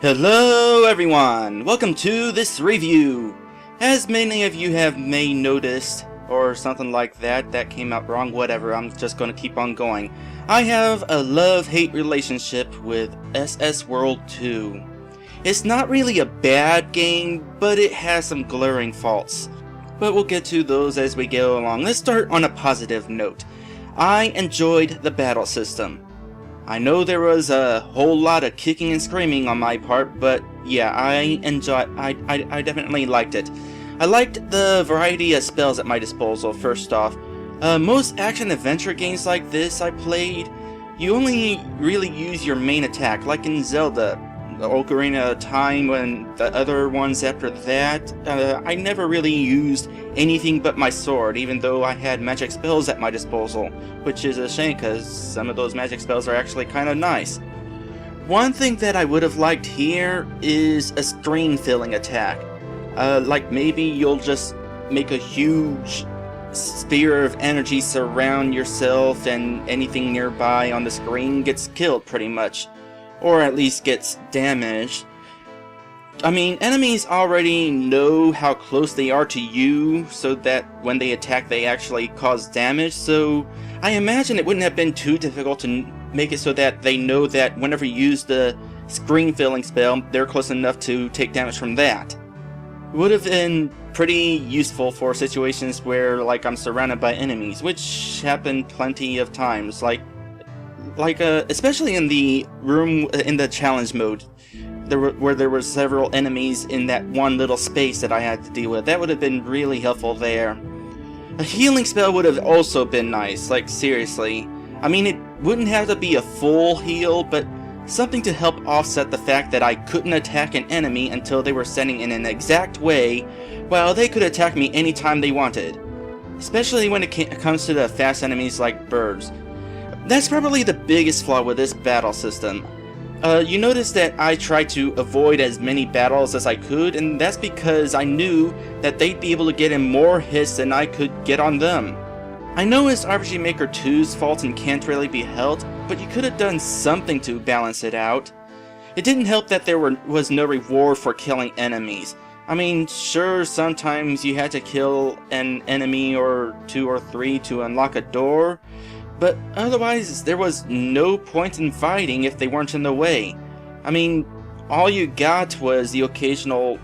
Hello everyone! Welcome to this review! As many of you have may noticed, or something like that, that came out wrong, whatever, I'm just gonna keep on going. I have a love-hate relationship with SS World 2. It's not really a bad game, but it has some glaring faults. But we'll get to those as we go along. Let's start on a positive note. I enjoyed the battle system. I know there was a whole lot of kicking and screaming on my part, but yeah, I definitely liked it. I liked the variety of spells at my disposal, first off. Most action-adventure games like this I played, you only really use your main attack, like in Zelda, the Ocarina of Time, and the other ones after that. I never really used anything but my sword, even though I had magic spells at my disposal, which is a shame because some of those magic spells are actually kind of nice. One thing that I would have liked here is a screen-filling attack. Like maybe you'll just make a huge sphere of energy surround yourself and anything nearby on the screen gets killed pretty much, or at least gets damaged. I mean, enemies already know how close they are to you, so that when they attack they actually cause damage, so I imagine it wouldn't have been too difficult to make it so that they know that whenever you use the screen filling spell, they're close enough to take damage from that. It would have been pretty useful for situations where, like, I'm surrounded by enemies, which happen plenty of times, especially in the room, in the challenge mode, where there were several enemies in that one little space that I had to deal with. That would have been really helpful there. A healing spell would have also been nice, like seriously. I mean, it wouldn't have to be a full heal, but something to help offset the fact that I couldn't attack an enemy until they were standing in an exact way, while they could attack me anytime they wanted. Especially when it comes to the fast enemies like birds. That's probably the biggest flaw with this battle system. You notice that I tried to avoid as many battles as I could, and that's because I knew that they'd be able to get in more hits than I could get on them. I know it's RPG Maker 2's fault and can't really be helped, but you could have done something to balance it out. It didn't help that there was no reward for killing enemies. I mean, sure, sometimes you had to kill an enemy or 2 or 3 to unlock a door, but otherwise, there was no point in fighting if they weren't in the way. I mean, all you got was the occasional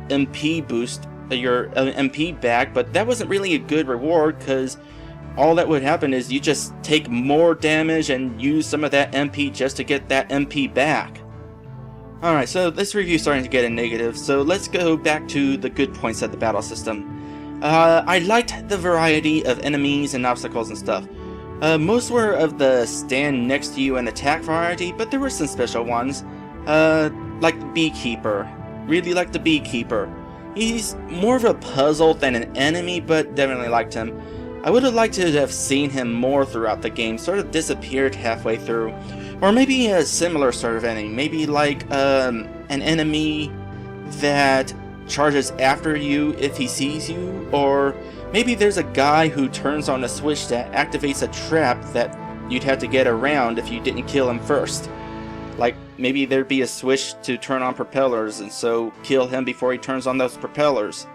MP boost, your MP back, but that wasn't really a good reward because all that would happen is you just take more damage and use some of that MP just to get that MP back. Alright, so this review is starting to get a negative, so let's go back to the good points of the battle system. I liked the variety of enemies and obstacles and stuff. Most were of the stand next to you and attack variety, but there were some special ones. Like the Beekeeper. Really like the Beekeeper. He's more of a puzzle than an enemy, but definitely liked him. I would have liked to have seen him more throughout the game, sort of disappeared halfway through. Or maybe a similar sort of enemy, maybe like an enemy that charges after you if he sees you, or maybe there's a guy who turns on a switch that activates a trap that you'd have to get around if you didn't kill him first. Like, maybe there'd be a switch to turn on propellers, and so kill him before he turns on those propellers.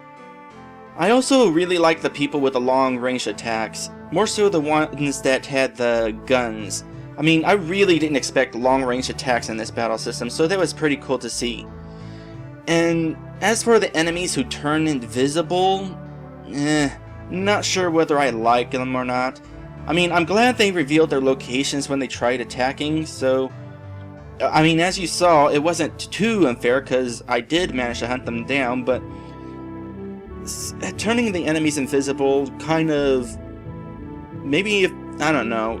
I also really like the people with the long-range attacks, more so the ones that had the guns. I mean, I really didn't expect long-range attacks in this battle system, so that was pretty cool to see. And as for the enemies who turn invisible, not sure whether I like them or not. I mean, I'm glad they revealed their locations when they tried attacking, so I mean, as you saw, it wasn't too unfair because I did manage to hunt them down, but turning the enemies invisible kind of, maybe, I don't know,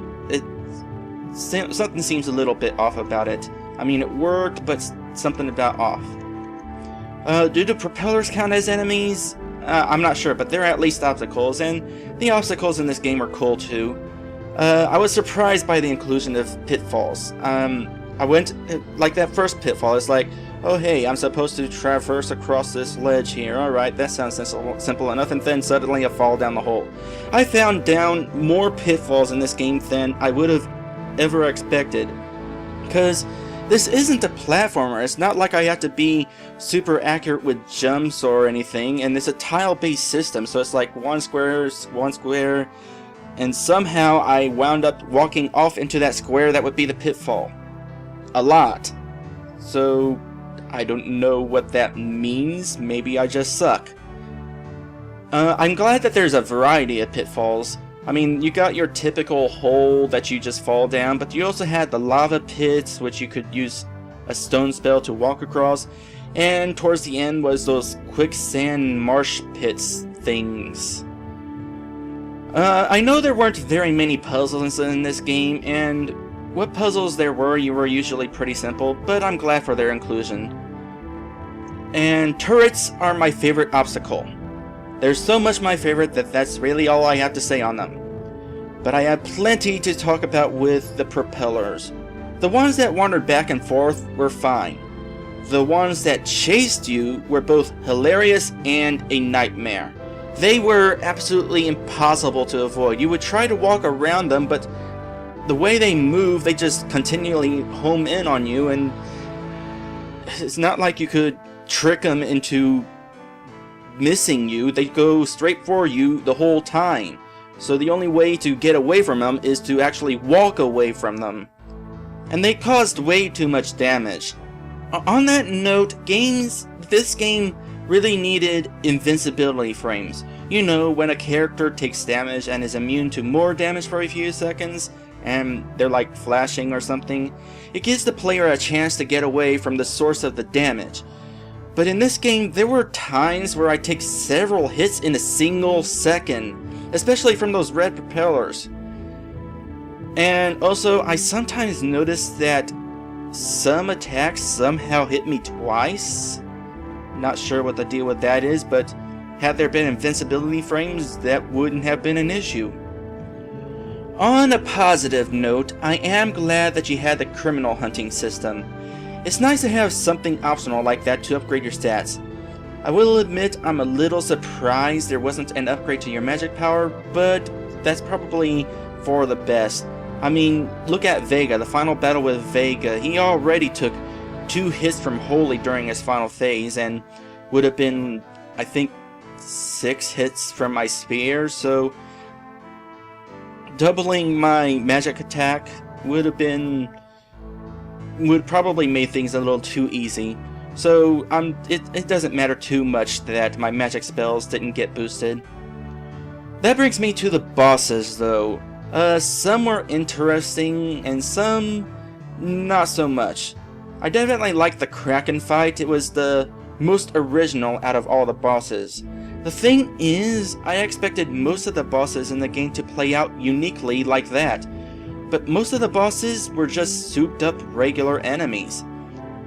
something seems a little bit off about it. I mean, it worked, but something about off. Do the propellers count as enemies? I'm not sure, but they're at least obstacles, and the obstacles in this game are cool too. I was surprised by the inclusion of pitfalls. I went, like that first pitfall, it's like, oh hey, I'm supposed to traverse across this ledge here, alright, that sounds simple enough, and then suddenly I fall down the hole. I found down more pitfalls in this game than I would have ever expected, because This isn't a platformer. It's not like I have to be super accurate with jumps or anything, and it's a tile-based system, so it's like one square, and somehow I wound up walking off into that square that would be the pitfall. A lot. So, I don't know what that means. Maybe I just suck. I'm glad that there's a variety of pitfalls. I mean, you got your typical hole that you just fall down, but you also had the lava pits, which you could use a stone spell to walk across, and towards the end was those quicksand marsh pits things. I know there weren't very many puzzles in this game, and what puzzles there were usually pretty simple, but I'm glad for their inclusion. And turrets are my favorite obstacle. They're so much my favorite that that's really all I have to say on them. But I have plenty to talk about with the propellers. The ones that wandered back and forth were fine. The ones that chased you were both hilarious and a nightmare. They were absolutely impossible to avoid. You would try to walk around them, but the way they move, they just continually home in on you, and it's not like you could trick them into missing you. They go straight for you the whole time. So the only way to get away from them is to actually walk away from them. And they caused way too much damage. On that note, this game really needed invincibility frames. You know, when a character takes damage and is immune to more damage for a few seconds, and they're like flashing or something, it gives the player a chance to get away from the source of the damage. But in this game, there were times where I take several hits in a single second, especially from those red propellers. And also, I sometimes notice that some attacks somehow hit me twice. Not sure what the deal with that is, but had there been invincibility frames, that wouldn't have been an issue. On a positive note, I am glad that you had the criminal hunting system. It's nice to have something optional like that to upgrade your stats. I will admit I'm a little surprised there wasn't an upgrade to your magic power, but that's probably for the best. I mean, look at Vega, the final battle with Vega. He already took 2 hits from Holy during his final phase, and would have been, I think, 6 hits from my spear, so doubling my magic attack would probably make things a little too easy. So it doesn't matter too much that my magic spells didn't get boosted. That brings me to the bosses though. Some were interesting and some not so much. I definitely liked the Kraken fight. It was the most original out of all the bosses. The thing is, I expected most of the bosses in the game to play out uniquely like that. But most of the bosses were just souped up regular enemies.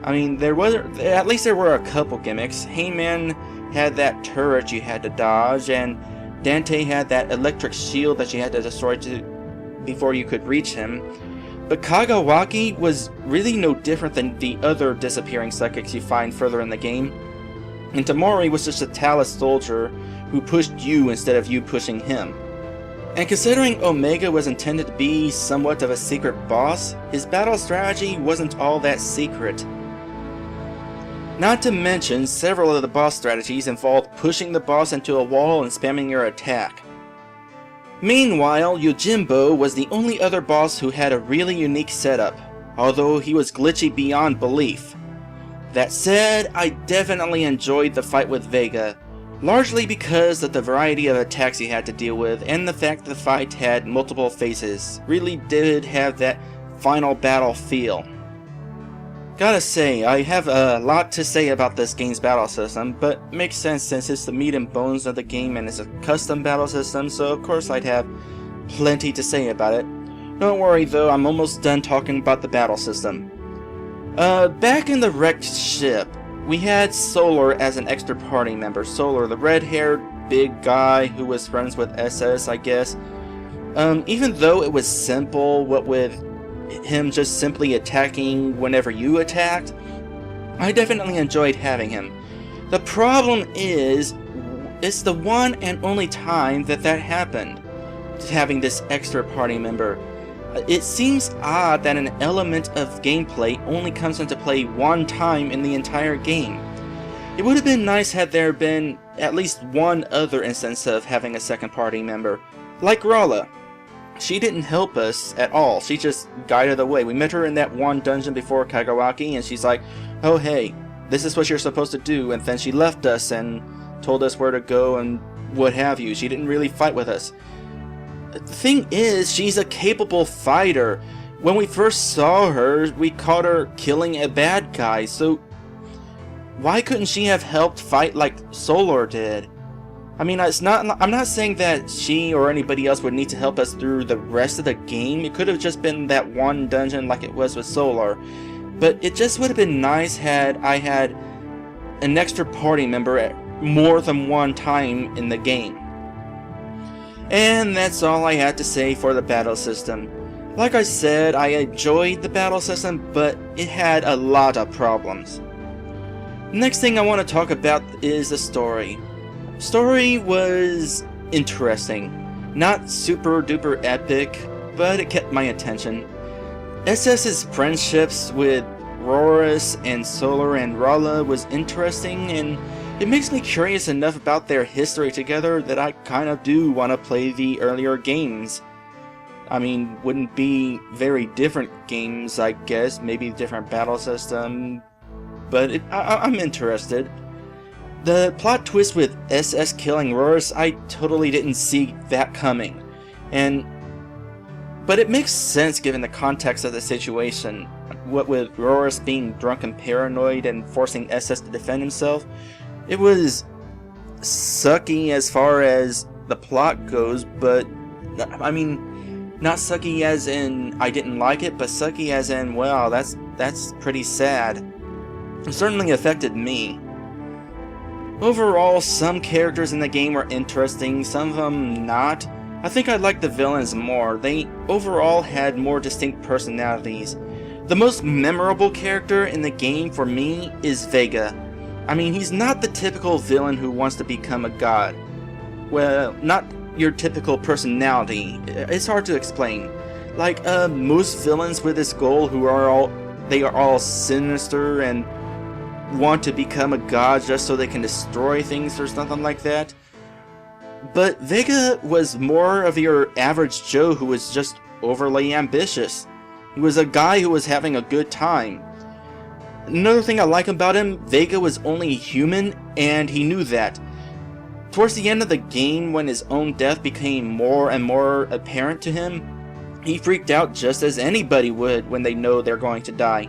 I mean, at least there were a couple gimmicks. Heyman had that turret you had to dodge, and Dante had that electric shield that you had to destroy before you could reach him. But Kagawaki was really no different than the other disappearing psychics you find further in the game. And Tamori was just a Talus soldier who pushed you instead of you pushing him. And considering Omega was intended to be somewhat of a secret boss, his battle strategy wasn't all that secret. Not to mention, several of the boss strategies involved pushing the boss into a wall and spamming your attack. Meanwhile, Yojimbo was the only other boss who had a really unique setup, although he was glitchy beyond belief. That said, I definitely enjoyed the fight with Vega, largely because of the variety of attacks he had to deal with and the fact the fight had multiple phases. Really did have that final battle feel. Gotta say, I have a lot to say about this game's battle system, but makes sense since it's the meat and bones of the game and it's a custom battle system, so of course I'd have plenty to say about it. Don't worry though, I'm almost done talking about the battle system. Back in the wrecked ship, we had Solar as an extra party member. Solar, the red-haired big guy who was friends with SS, I guess. Even though it was simple, what with him just simply attacking whenever you attacked, I definitely enjoyed having him. The problem is, it's the one and only time that happened, having this extra party member. It seems odd that an element of gameplay only comes into play one time in the entire game. It would have been nice had there been at least one other instance of having a second party member, like Rala. She didn't help us at all, she just guided the way. We met her in that one dungeon before Kagawaki and she's like, oh hey, this is what you're supposed to do, and then she left us and told us where to go and what have you. She didn't really fight with us. The thing is, she's a capable fighter. When we first saw her, we caught her killing a bad guy, so why couldn't she have helped fight like Solar did? I mean, I'm not saying that she or anybody else would need to help us through the rest of the game. It could have just been that one dungeon like it was with Solar. But it just would have been nice had I had an extra party member at more than one time in the game. And that's all I had to say for the battle system. Like I said, I enjoyed the battle system, but it had a lot of problems. Next thing I want to talk about is the story. Story was interesting. Not super duper epic, but it kept my attention. SS's friendships with Rorus and Solar and Rala was interesting, and it makes me curious enough about their history together that I kind of do want to play the earlier games. I mean, wouldn't be very different games, I guess, maybe different battle system, but I'm interested. The plot twist with SS killing Rorus, I totally didn't see that coming, but it makes sense given the context of the situation. What with Rorus being drunk and paranoid and forcing SS to defend himself, it was sucky as far as the plot goes, but I mean, not sucky as in I didn't like it, but sucky as in, well, that's pretty sad. It certainly affected me. Overall, some characters in the game were interesting, some of them not. I think I liked the villains more. They overall had more distinct personalities. The most memorable character in the game for me is Vega. I mean, he's not the typical villain who wants to become a god. Well, not your typical personality. It's hard to explain. Like, most villains with this goal who are all sinister and want to become a god just so they can destroy things or something like that. But Vega was more of your average Joe who was just overly ambitious. He was a guy who was having a good time. Another thing I like about him, Vega was only human, and he knew that. Towards the end of the game, when his own death became more and more apparent to him, he freaked out just as anybody would when they know they're going to die.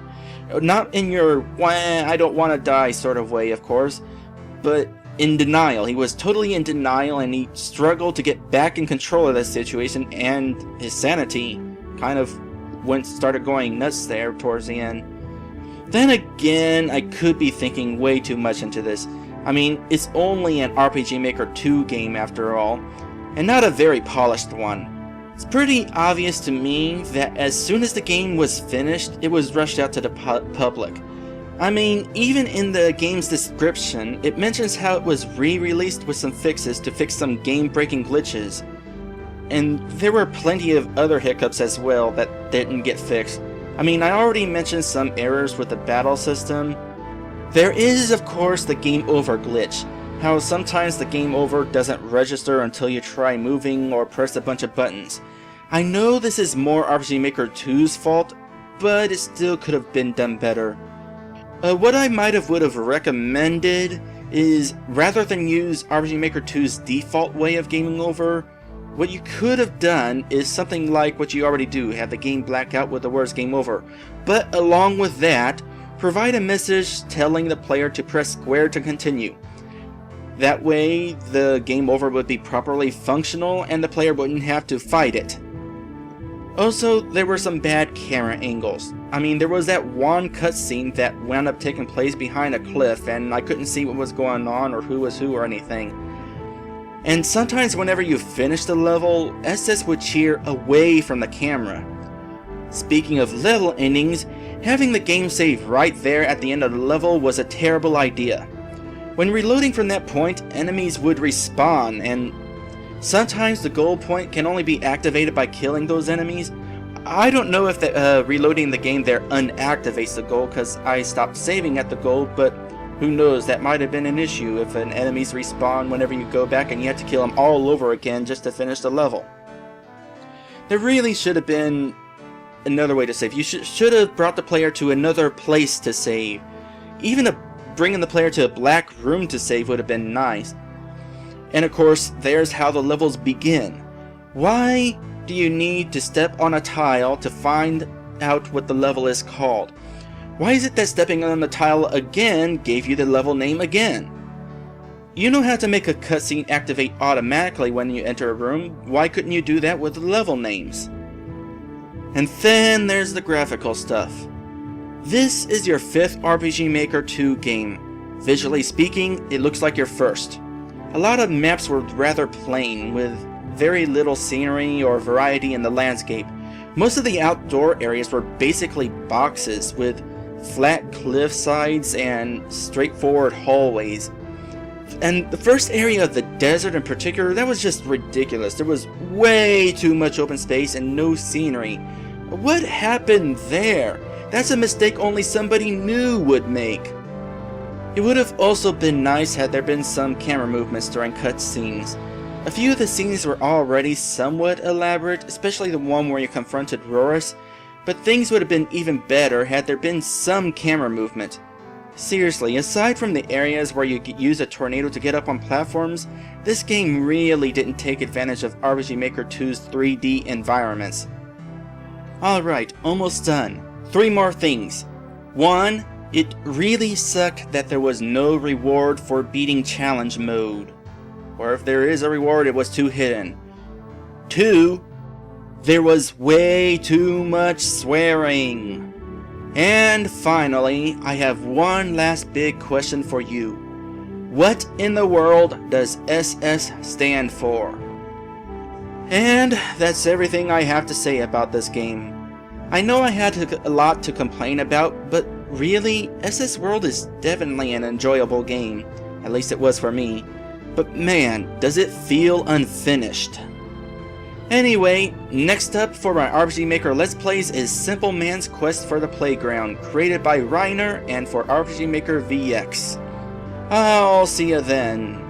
Not in your, wah, I don't want to die sort of way, of course, but in denial. He was totally in denial, and he struggled to get back in control of the situation, and his sanity kind of started going nuts there towards the end. Then again, I could be thinking way too much into this. I mean, it's only an RPG Maker 2 game after all, and not a very polished one. It's pretty obvious to me that as soon as the game was finished, it was rushed out to the public. I mean, even in the game's description, it mentions how it was re-released with some fixes to fix some game-breaking glitches. And there were plenty of other hiccups as well that didn't get fixed. I mean, I already mentioned some errors with the battle system. There is, of course, the game over glitch. How sometimes the game over doesn't register until you try moving or press a bunch of buttons. I know this is more RPG Maker 2's fault, but it still could have been done better. What I would have recommended is, rather than use RPG Maker 2's default way of gaming over, what you could have done is something like what you already do, have the game black out with the words game over. But along with that, provide a message telling the player to press square to continue. That way, the game over would be properly functional and the player wouldn't have to fight it. Also, there were some bad camera angles. I mean, there was that one cutscene that wound up taking place behind a cliff and I couldn't see what was going on or who was who or anything. And sometimes whenever you finished the level, SS would cheer away from the camera. Speaking of level endings, having the game save right there at the end of the level was a terrible idea. When reloading from that point, enemies would respawn, and sometimes the goal point can only be activated by killing those enemies. I don't know if reloading the game there unactivates the goal because I stopped saving at the goal, but who knows, that might have been an issue if an enemies respawn whenever you go back and you have to kill them all over again just to finish the level. There really should have been another way to save. You should have brought the player to another place to save. Even bringing the player to a black room to save would have been nice. And of course, there's how the levels begin. Why do you need to step on a tile to find out what the level is called? Why is it that stepping on the tile again gave you the level name again? You know how to make a cutscene activate automatically when you enter a room. Why couldn't you do that with the level names? And then there's the graphical stuff. This is your 5th RPG Maker 2 game. Visually speaking, it looks like your first. A lot of maps were rather plain, with very little scenery or variety in the landscape. Most of the outdoor areas were basically boxes with flat cliff sides and straightforward hallways. And the first area of the desert in particular, that was just ridiculous. There was way too much open space and no scenery. What happened there? That's a mistake only somebody new would make. It would have also been nice had there been some camera movements during cutscenes. A few of the scenes were already somewhat elaborate, especially the one where you confronted Rorus, but things would have been even better had there been some camera movement. Seriously, aside from the areas where you use a tornado to get up on platforms, this game really didn't take advantage of RPG Maker 2's 3D environments. Alright, almost done. 3 more things. 1. It really sucked that there was no reward for beating challenge mode. Or if there is a reward, it was too hidden. 2. There was way too much swearing. And finally, I have one last big question for you. What in the world does SS stand for? And that's everything I have to say about this game. I know I had a lot to complain about, but really, SS World is definitely an enjoyable game. At least it was for me. But man, does it feel unfinished. Anyway, next up for my RPG Maker Let's Plays is Simple Man's Quest for the Playground, created by Reiner and for RPG Maker VX. I'll see ya then.